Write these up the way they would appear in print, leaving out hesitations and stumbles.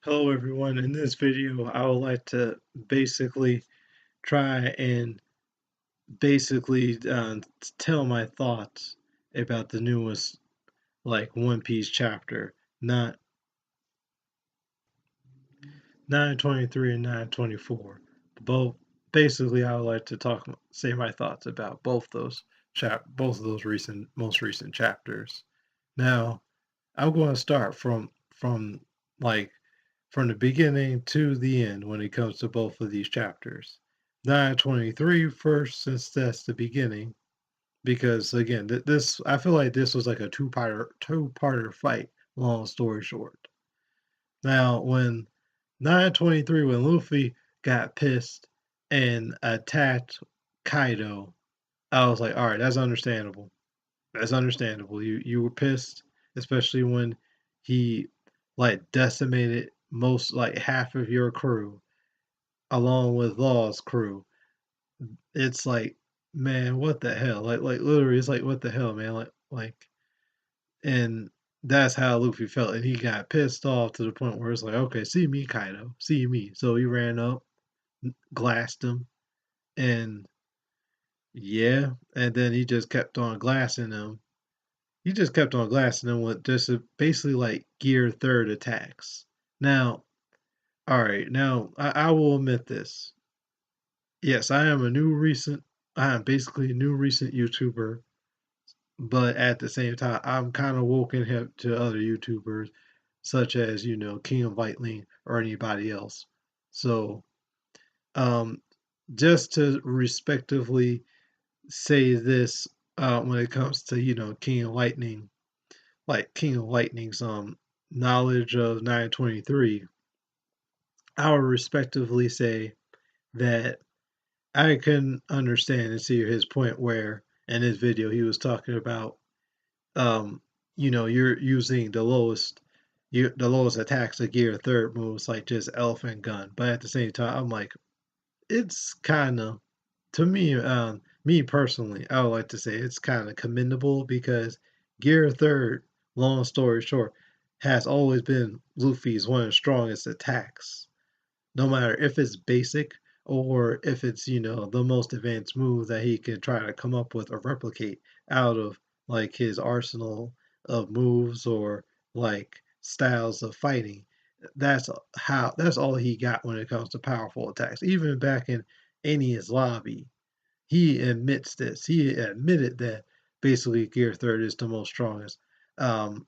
Hello everyone, in this video I would like to basically try and tell my thoughts about the newest One Piece chapter, not 923 and 924. Both basically I would like to say my thoughts about both of those most recent chapters. Now, I'm going to start like from the beginning to the end when it comes to both of these chapters. 923 first, since that's the beginning, because again, this I feel like this was like a two-parter fight. Long story short, now when 923, when Luffy got pissed and attacked Kaido, I was like, all right, that's understandable. That's understandable. You were pissed, especially when he decimated most half of your crew along with Law's crew. It's like, man, what the hell? Literally, it's like, what the hell, man? And that's how Luffy felt, and he got pissed off to the point where it's like, okay, see me, Kaido, see me. So he ran up, glassed him, and yeah, and then he just kept on glassing him. He just kept on glassing him with just basically like gear third attacks. Now, all right, now I will admit this. Yes, I am basically a new recent YouTuber, but at the same time, I'm kind of woken hip to other YouTubers, such as, King of Lightning or anybody else. So, um, just to respectively say this, when it comes to, King of Lightning, like King of Lightning's knowledge of 923, I would respectively say that I can understand and see his point where in his video he was talking about um you're using the lowest attacks to gear third moves like just elephant gun, but at the same time I'm like, it's kind of, to me, me personally, I would like to say it's kind of commendable because gear third, long story short, has always been Luffy's one of the strongest attacks, no matter if it's basic or if it's, the most advanced move that he can try to come up with or replicate out of his arsenal of moves or styles of fighting. That's all he got when it comes to powerful attacks. Even back in Enies Lobby, he admits this. He admitted that basically Gear Third is the most strongest um,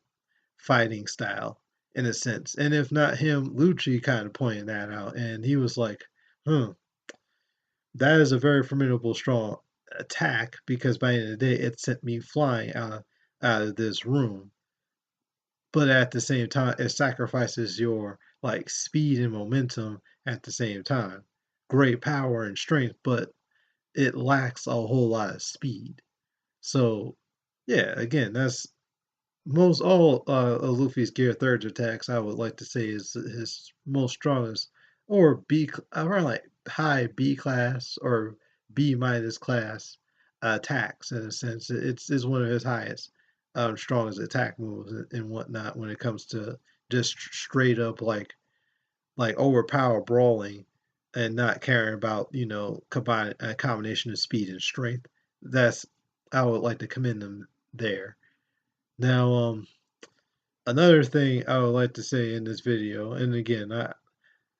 fighting style in a sense. And if not him, Lucci kind of pointed that out, and he was like, "Hmm, that is a very formidable, strong attack because by the end of the day, it sent me flying out of this room. But at the same time, it sacrifices your speed and momentum at the same time. Great power and strength, but it lacks a whole lot of speed. So, yeah, again, that's most all of Luffy's Gear Third attacks. I would like to say is his most strongest, or around high B class or B minus class attacks in a sense. It's one of his highest, strongest attack moves and whatnot when it comes to just straight up overpower brawling and not caring about combine a combination of speed and strength. That's, I would like to commend them there. Now, another thing I would like to say in this video, and again, I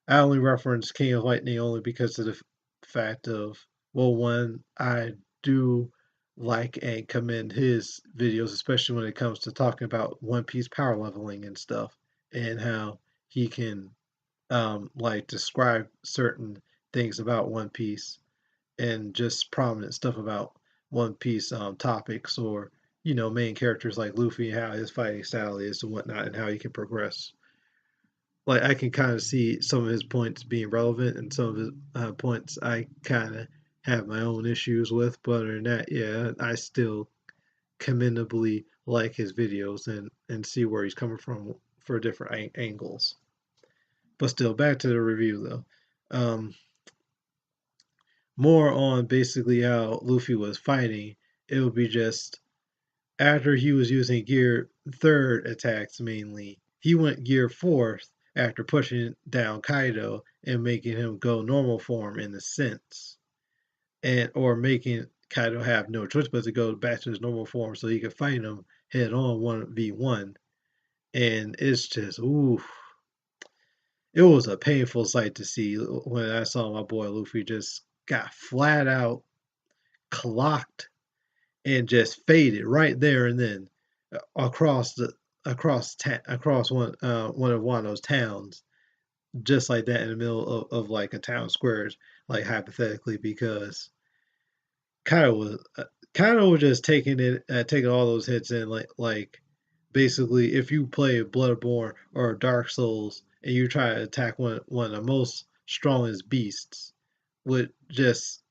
only reference King of Lightning only because of the fact of, well, one, I do like and commend his videos, especially when it comes to talking about One Piece power leveling and stuff, and how he can describe certain things about One Piece and just prominent stuff about One Piece topics or main characters like Luffy and how his fighting style is and whatnot and how he can progress. Like I can kind of see some of his points being relevant and some of his points I kind of have my own issues with, but other than that, yeah, I still commendably like his videos and see where he's coming from for different angles. But still, back to the review though. Um, More on basically how Luffy was fighting, it would be just after he was using gear third attacks mainly, he went gear fourth after pushing down Kaido and making him go normal form in a sense, and or making Kaido have no choice but to go back to his normal form so he could fight him head on 1v1. And it's just, ooh, it was a painful sight to see when I saw my boy Luffy just got flat out clocked and just faded right there and then across the across one of Wano's towns, just like that in the middle of like a town squares, like hypothetically, because Kaido was Kaido was just taking all those hits in like basically if you play Bloodborne or Dark Souls and you try to attack one of the most strongest beasts with just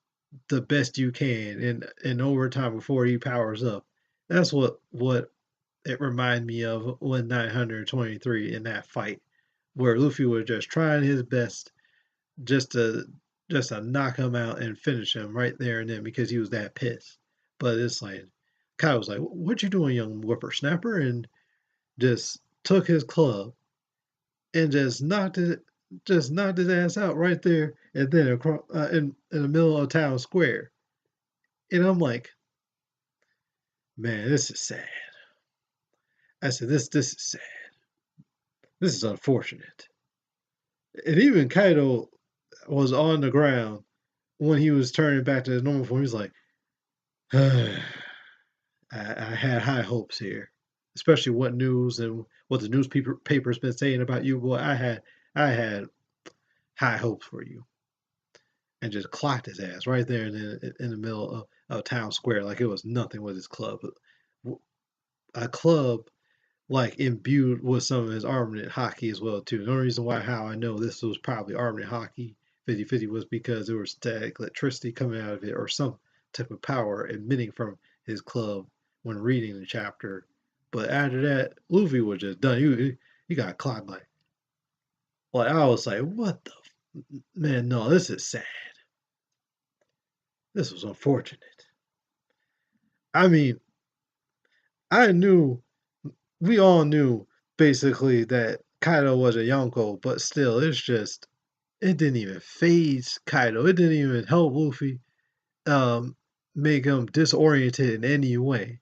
the best you can in overtime before he powers up. That's what it reminded me of when 923 in that fight, where Luffy was just trying his best just to just to knock him out and finish him right there and then because he was that pissed. But it's like Kyle was like, "What you doing, young whippersnapper?" and just took his club and just knocked his ass out right there and then across in the middle of town square. And I'm like, man, this is sad. I said, this is sad. This is unfortunate. And even Kaido was on the ground when he was turning back to his normal form. He's like, I had high hopes here, especially what news and what the newspaper's been saying about you. Boy, I had high hopes for you, and just clocked his ass right there in the middle of town square like it was nothing with his club. A club like imbued with some of his armament hockey as well too. The only reason why how I know this was probably armament hockey 50-50 was because there was static electricity coming out of it or some type of power emitting from his club when reading the chapter. But after that, Luffy was just done. You got clocked like I was like, what the man? No, this is sad. This was unfortunate. I mean, I knew we all knew basically that Kaido was a Yonko, but still, it's just it didn't even phase Kaido. It didn't even help Luffy um, make him disoriented in any way.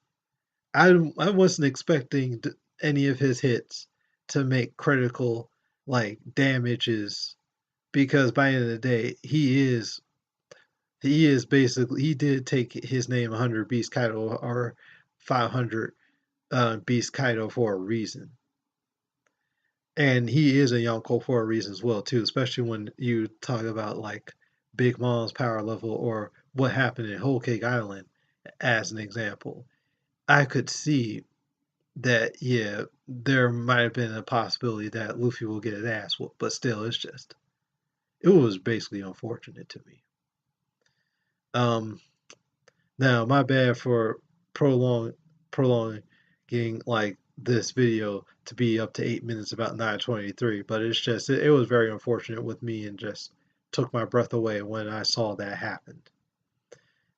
I wasn't expecting any of his hits to make critical like damages because by the end of the day, he is basically he did take his name 100 Beast Kaido or 500 Beast Kaido for a reason. And he is a Yonko for a reason as well too, especially when you talk about like Big Mom's power level or what happened in Whole Cake Island as an example. I could see that yeah, there might have been a possibility that Luffy will get his ass whooped, but still it was basically unfortunate to me. Um Now my bad for prolonging like this video to be up to 8 minutes about 923, but it's just it was very unfortunate with me and just took my breath away when I saw that happened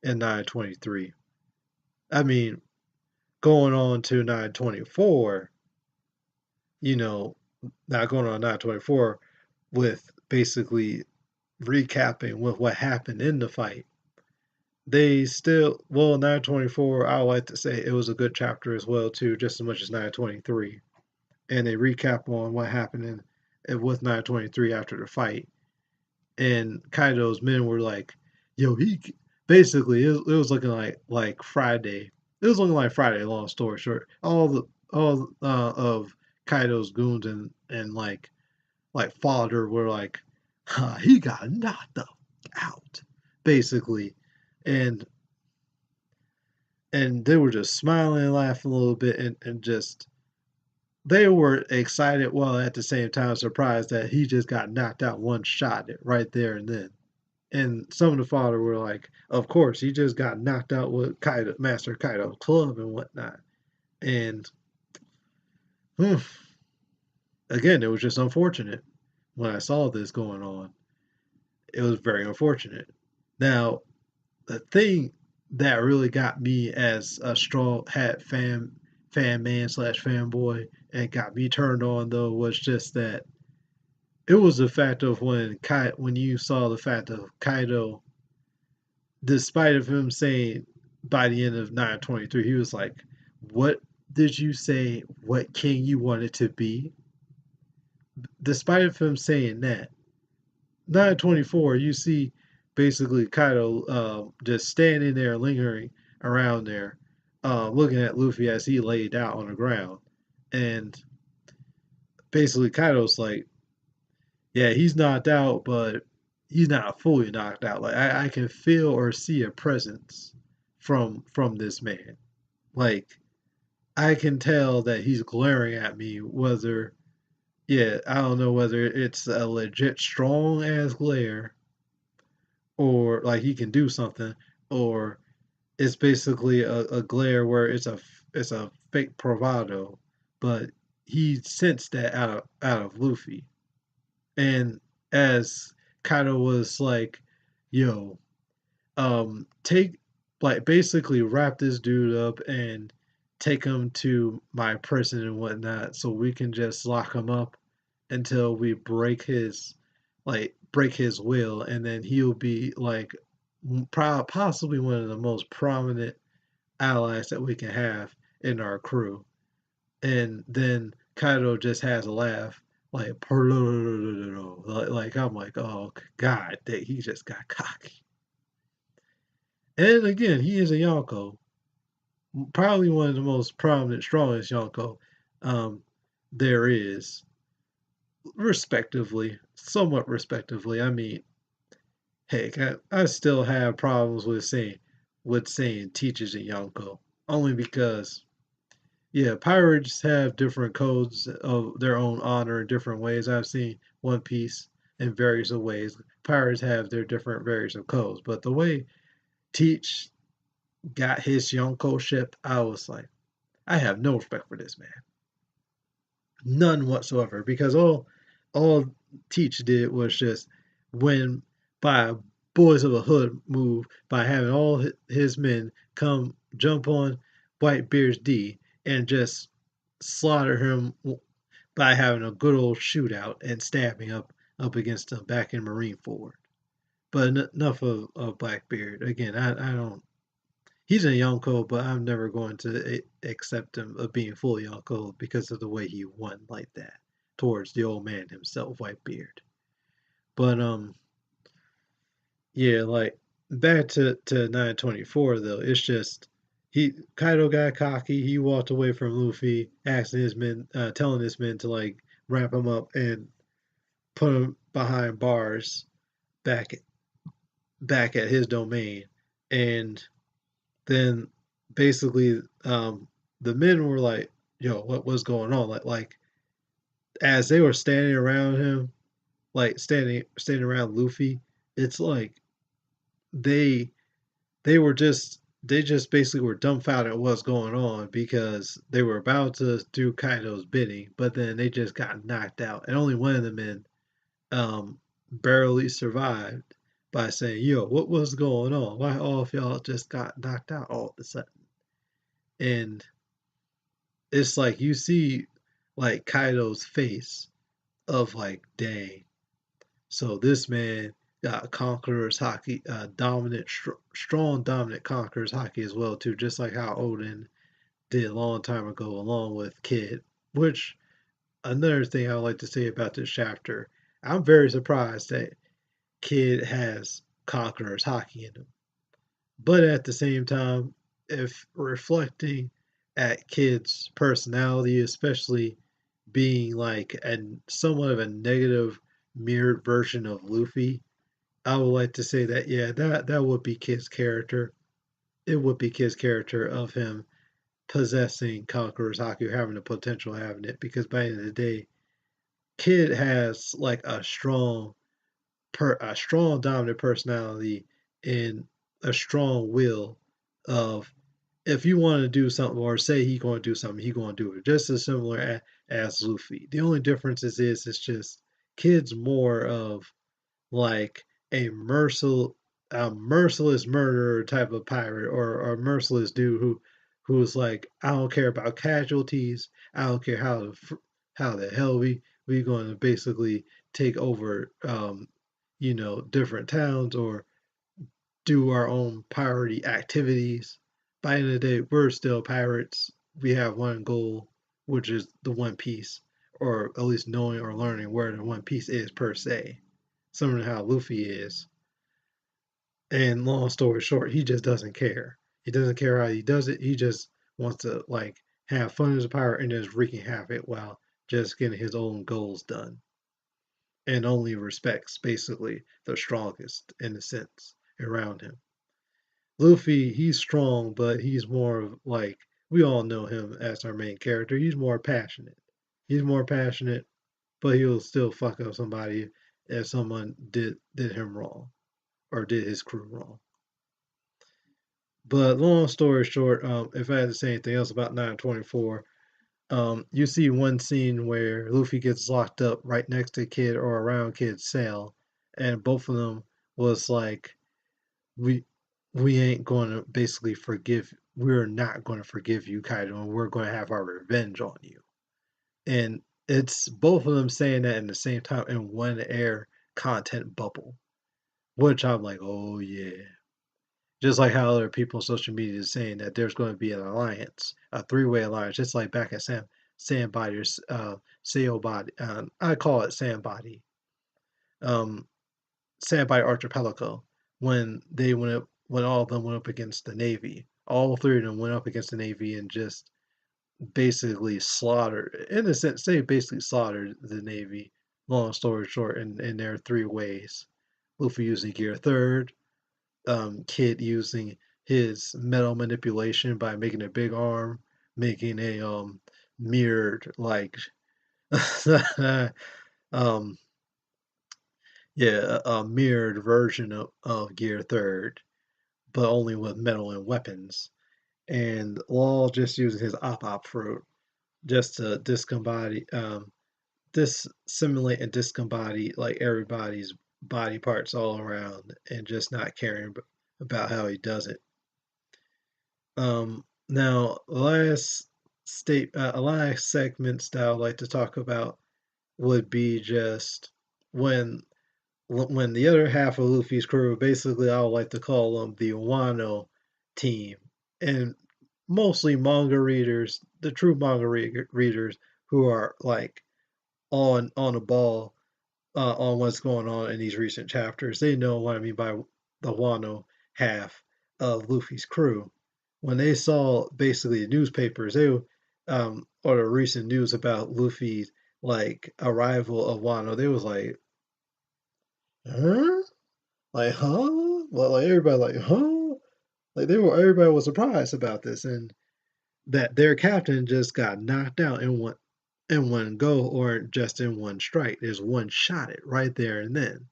in 923. I mean, going on to 924, you know, not going on 924 with basically recapping with what happened in the fight. They still, well, 924, I would like to say it was a good chapter as well too, just as much as 923. And they recap on what happened with 923 after the fight. And Kaido's men were like, "Yo, he basically it was looking like Friday. It was looking like Friday. Long story short, all of Kaido's goons and like father were like, he got knocked out, basically, and they were just smiling and laughing a little bit and just they were excited while at the same time surprised that he just got knocked out one shot right there and then. And some of the fodder were like, of course, he just got knocked out with Kaido, Master Kaido club and whatnot. And again, it was just unfortunate when I saw this going on. It was very unfortunate. Now, the thing that really got me as a straw hat fan man slash fanboy and got me turned on though was just that it was the fact of when you saw the fact of Kaido, despite of him saying by the end of 923, he was like, "What did you say? What king you wanted to be?" Despite of him saying that, 924, you see basically Kaido just standing there, lingering around there, looking at Luffy as he laid out on the ground, and basically Kaido's like, yeah, he's knocked out, but he's not fully knocked out. Like I can feel or see a presence from this man. Like I can tell that he's glaring at me. Whether yeah, I don't know whether it's a legit strong ass glare or like he can do something, or it's basically a glare where it's a fake bravado, but he sensed that out of Luffy. And as Kaido was like, yo, take like basically wrap this dude up and take him to my prison and whatnot so we can just lock him up until we break his will, and then he'll be like possibly one of the most prominent allies that we can have in our crew. And then Kaido just has a laugh, like like I'm like, oh god, that he just got cocky. And again, he is a Yonko, probably one of the most prominent, strongest Yonko there is, respectively, somewhat respectively. I mean, heck, I still have problems with saying teaches a Yonko, only because yeah, pirates have different codes of their own honor in different ways. I've seen One Piece in various of ways. Pirates have their different various of codes, but the way Teach got his Yonko ship, I was like, I have no respect for this man, none whatsoever. Because all Teach did was just win by a boys of a hood move by having all his men come jump on Whitebeard's D and just slaughter him by having a good old shootout and stabbing up against him back in Marineford. But enough of Blackbeard. Again, I don't. He's a Yonko, but I'm never going to accept him of being full Yonko because of the way he won like that towards the old man himself, Whitebeard. But yeah, like back to 924 though, it's just he Kaido got cocky. He walked away from Luffy, asking his men, telling his men to like wrap him up and put him behind bars back back at his domain. And then basically, the men were like, "Yo, what's going on?" Like as they were standing around him, like standing around Luffy, it's like they they just basically were dumbfounded at what's going on because they were about to do Kaido's bidding, but then they just got knocked out, and only one of the men barely survived by saying, "Yo, what was going on? Why all of y'all just got knocked out all of a sudden?" And it's like you see like Kaido's face of like, dang. So this man got conqueror's haki, dominant, strong, dominant conqueror's haki as well too, just like how Odin did a long time ago, along with Kid. Which another thing I would like to say about this chapter, I'm very surprised that Kid has conqueror's haki in him. But at the same time, if reflecting at Kid's personality, especially being like a somewhat of a negative mirrored version of Luffy, I would like to say that yeah, that would be Kid's character. It would be Kid's character of him possessing Conqueror's Haki or having the potential of having it, because by the end of the day, Kid has like a strong dominant personality and a strong will of if you want to do something or say he's going to do something, he's going to do it. Just as similar as Luffy. The only difference is it's just Kid's more of like a merciless murderer type of pirate, or a merciless dude who's like, I don't care about casualties. I don't care how the hell we're going to basically take over, different towns or do our own piratey activities. By the end of the day, we're still pirates. We have one goal, which is the One Piece, or at least knowing or learning where the One Piece is per se. Similar to how Luffy is. And long story short, he just doesn't care. He doesn't care how he does it. He just wants to like have fun as a pirate and just wreaking havoc while just getting his own goals done. And only respects basically the strongest in a sense around him. Luffy, he's strong, but he's more of like we all know him as our main character. He's more passionate. He's more passionate, but he'll still fuck up somebody if someone did him wrong or did his crew wrong. But long story short, if I had to say anything else about 924, you see one scene where Luffy gets locked up right next to Kid or around Kid's cell, and both of them was like, we we ain't going to basically forgive. We're not going to forgive you, Kaido, and we're going to have our revenge on you. And it's both of them saying that in the same time in one air content bubble, which I'm like, oh yeah. Just like how other people on social media is saying that there's going to be an alliance, a three-way alliance, just like back at Sandbody or Sail Body. I call it Sandbody. Um, Sandbody Archipelago when they went up, when all of them went up against the Navy. All three of them went up against the Navy and just basically slaughtered. In a sense, they basically slaughtered the Navy. Long story short, in their three ways. Luffy using Gear Third, Kid using his metal manipulation by making a big arm, making a mirrored like um yeah, a mirrored version of Gear Third, but only with metal and weapons. And Law just using his op fruit just to dissimulate and discombobulate like everybody's body parts all around and just not caring about how he does it. Now, last segments that I would like to talk about would be just when when the other half of Luffy's crew, basically, I would like to call them the Wano team, and mostly manga readers, the true manga readers who are like on the ball on what's going on in these recent chapters. They know what I mean by the Wano half of Luffy's crew. When they saw basically the newspapers, or the recent news about Luffy's like arrival of Wano, they was like, huh? Like, huh? Well, like everybody like, huh? Like everybody was surprised about this and that their captain just got knocked out in one go or just in one strike. There's one shot it right there and then.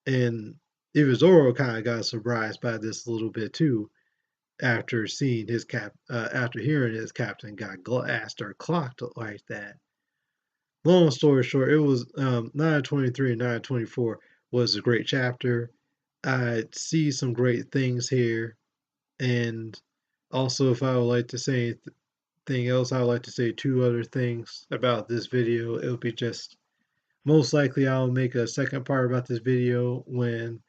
And even Zoro kind of got surprised by this a little bit too after seeing after hearing his captain got glassed or clocked like that. Long story short, it was 923 and 924 was a great chapter. I see some great things here, and also if I would like to say anything else, I would like to say two other things about this video. It would be just most likely I'll make a second part about this video when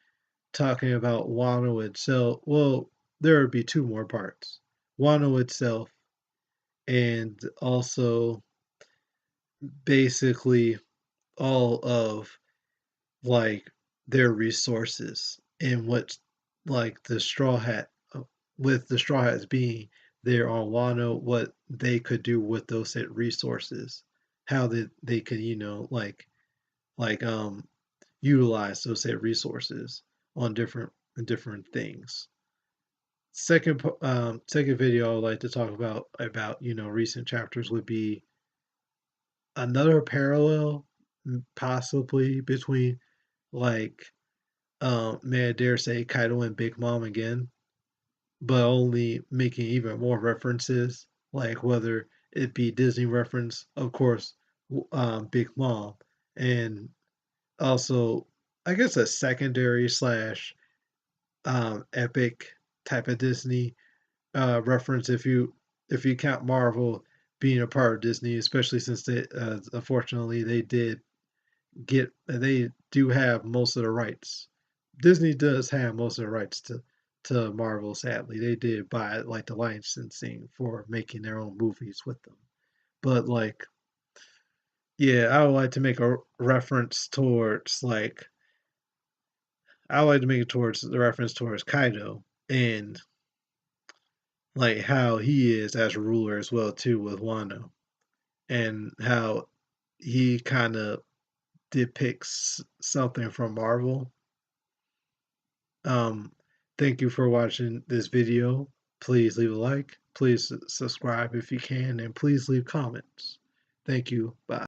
talking about Wano itself. Well, there would be two more parts. Wano itself and also basically all of like their resources and what like the straw hat with the straw hats being there on Wano, what they could do with those said resources, how they could like utilize those said resources on different things. Second video I would like to talk about recent chapters would be another parallel possibly between like may I dare say Kaido and Big Mom again, but only making even more references, like whether it be Disney reference, of course, Big Mom, and also I guess a secondary slash epic type of Disney reference if you count Marvel being a part of Disney, especially since they unfortunately they do have most of the rights. Disney does have most of the rights to Marvel. Sadly, they did buy like the licensing for making their own movies with them. But like, yeah, I would like to make a reference towards like I would like to make it towards the reference towards Kaido and like how he is as a ruler as well too with Wano and how he kind of depicts something from Marvel. Um, Thank you for watching this video. Please leave a like. Please subscribe if you can, and please leave comments. Thank you. Bye.